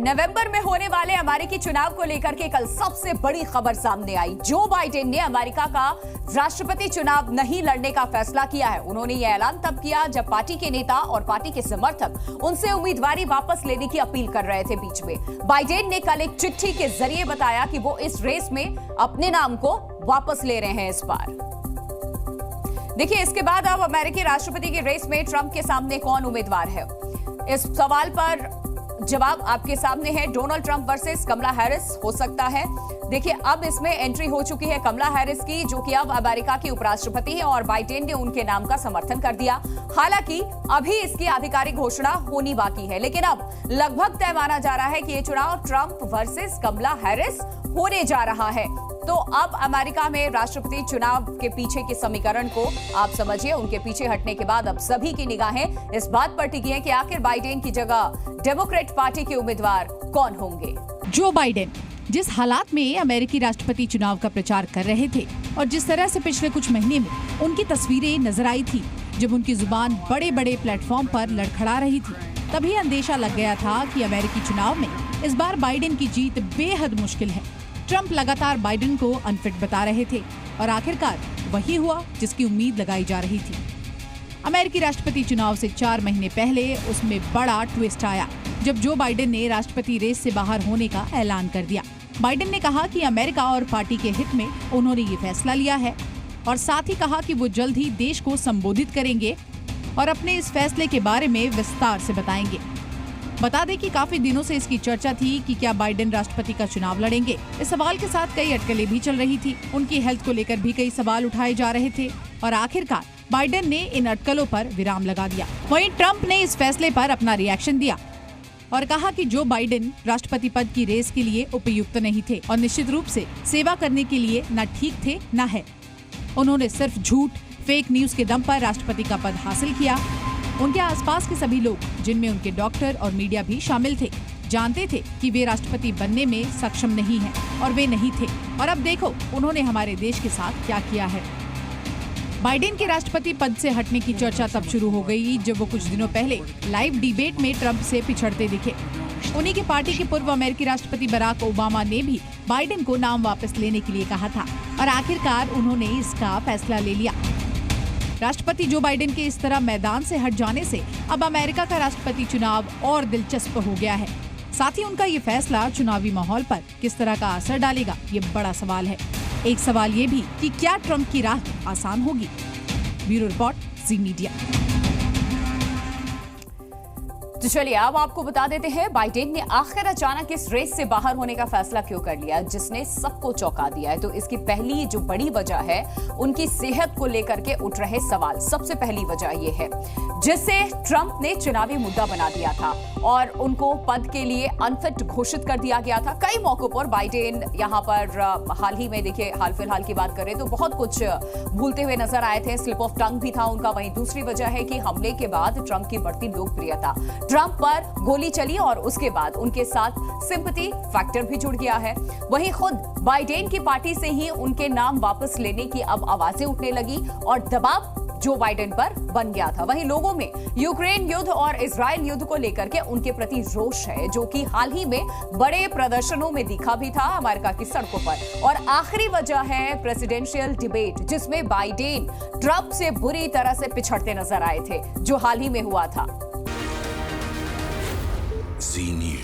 नवंबर में होने वाले अमेरिकी चुनाव को लेकर के कल सबसे बड़ी खबर सामने आई। जो बाइडेन ने अमेरिका का राष्ट्रपति चुनाव नहीं लड़ने का फैसला किया है। उन्होंने यह ऐलान तब किया जब पार्टी के नेता और पार्टी के समर्थक उनसे उम्मीदवारी वापस लेने की अपील कर रहे थे। बीच में बाइडेन ने कल एक चिट्ठी के जरिए बताया कि वो इस रेस में अपने नाम को वापस ले रहे हैं। इस बार देखिए, इसके बाद अब अमेरिकी राष्ट्रपति की रेस में ट्रंप के सामने कौन उम्मीदवार है, इस सवाल पर जवाब आपके सामने है। डोनाल्ड ट्रंप वर्सेस कमला हैरिस हो सकता है। देखिए, अब इसमें एंट्री हो चुकी है कमला हैरिस की, जो कि अब अमेरिका की उपराष्ट्रपति है और बाइडेन ने उनके नाम का समर्थन कर दिया। हालांकि अभी इसकी आधिकारिक घोषणा होनी बाकी है, लेकिन अब लगभग तय माना जा रहा है कि यह चुनाव ट्रंप वर्सेस कमला हैरिस होने जा रहा है। तो अब अमेरिका में राष्ट्रपति चुनाव के पीछे के समीकरण को आप समझिए। उनके पीछे हटने के बाद अब सभी की निगाहें इस बात पर टिकी हैं कि आखिर बाइडेन की जगह डेमोक्रेट पार्टी के उम्मीदवार कौन होंगे। जो बाइडेन जिस हालात में अमेरिकी राष्ट्रपति चुनाव का प्रचार कर रहे थे और जिस तरह से पिछले कुछ महीने में उनकी तस्वीरें नजर आई थी, जब उनकी जुबान बड़े बड़े प्लेटफॉर्म पर लड़खड़ा रही थी, तभी अंदेशा लग गया था कि अमेरिकी चुनाव में इस बार बाइडेन की जीत बेहद मुश्किल है। ट्रंप लगातार बाइडेन को अनफिट बता रहे थे और आखिरकार वही हुआ जिसकी उम्मीद लगाई जा रही थी। अमेरिकी राष्ट्रपति चुनाव से 4 महीने पहले उसमें बड़ा ट्विस्ट आया जब जो बाइडेन ने राष्ट्रपति रेस से बाहर होने का ऐलान कर दिया। बाइडेन ने कहा कि अमेरिका और पार्टी के हित में उन्होंने ये फैसला लिया है और साथ ही कहा कि वो जल्द ही देश को संबोधित करेंगे और अपने इस फैसले के बारे में विस्तार से बताएंगे। बता दें कि काफी दिनों से इसकी चर्चा थी कि क्या बाइडेन राष्ट्रपति का चुनाव लड़ेंगे। इस सवाल के साथ कई अटकलें भी चल रही थी। उनकी हेल्थ को लेकर भी कई सवाल उठाए जा रहे थे और आखिरकार बाइडेन ने इन अटकलों पर विराम लगा दिया। वहीं ट्रंप ने इस फैसले पर अपना रिएक्शन दिया और कहा कि जो बाइडेन राष्ट्रपति पद की रेस के लिए उपयुक्त नहीं थे और निश्चित रूप से सेवा करने के लिए न ठीक थे न है। उन्होंने सिर्फ झूठ, फेक न्यूज के दम पर राष्ट्रपति का पद हासिल किया। उनके आसपास के सभी लोग, जिनमें उनके डॉक्टर और मीडिया भी शामिल थे, जानते थे कि वे राष्ट्रपति बनने में सक्षम नहीं हैं और वे नहीं थे। और अब देखो उन्होंने हमारे देश के साथ क्या किया है। बाइडेन के राष्ट्रपति पद से हटने की चर्चा तब शुरू हो गई जब वो कुछ दिनों पहले लाइव डिबेट में ट्रंप से पिछड़ते दिखे। उन्हीं की पार्टी के पूर्व अमेरिकी राष्ट्रपति बराक ओबामा ने भी बाइडेन को नाम वापस लेने के लिए कहा था और आखिरकार उन्होंने इसका फैसला ले लिया। राष्ट्रपति जो बाइडेन के इस तरह मैदान से हट जाने से अब अमेरिका का राष्ट्रपति चुनाव और दिलचस्प हो गया है। साथ ही उनका ये फैसला चुनावी माहौल पर किस तरह का असर डालेगा, ये बड़ा सवाल है। एक सवाल ये भी कि क्या ट्रंप की राह आसान होगी। ब्यूरो रिपोर्ट, जी मीडिया। तो चलिए अब आपको बता देते हैं बाइडेन ने आखिर अचानक इस रेस से बाहर होने का फैसला क्यों कर लिया, जिसने सबको चौंका दिया है। तो इसकी पहली जो बड़ी वजह है, उनकी सेहत को लेकर के उठ रहे सवाल। सबसे पहली वजह यह है जिससे ट्रंप ने चुनावी मुद्दा बना दिया था और उनको पद के लिए अनफिट घोषित कर दिया गया था। कई मौकों पर बाइडेन यहाँ पर हाल ही में, देखिए हाल फिलहाल की बात करें तो बहुत कुछ भूलते हुए नजर आए थे। स्लिप ऑफ टंग भी था उनका। वहीं दूसरी वजह है कि हमले के बाद ट्रंप की बढ़ती लोकप्रियता, ट्रंप पर गोली चली और उसके बाद उनके साथ सिंपैथी फैक्टर भी जुड़ गया है। वहीं खुद बाइडेन की पार्टी से ही उनके नाम वापस लेने की अब आवाजें उठने लगी और दबाव जो बाइडेन पर बन गया था। वहीं लोगों में यूक्रेन युद्ध और इजराइल युद्ध को लेकर के उनके प्रति रोष है, जो कि हाल ही में बड़े प्रदर्शनों में दिखा भी था अमेरिका की सड़कों पर। और आखिरी वजह है प्रेसिडेंशियल डिबेट, जिसमें बाइडेन ट्रंप से बुरी तरह से पिछड़ते नजर आए थे, जो हाल ही में हुआ था। जी न्यूज़।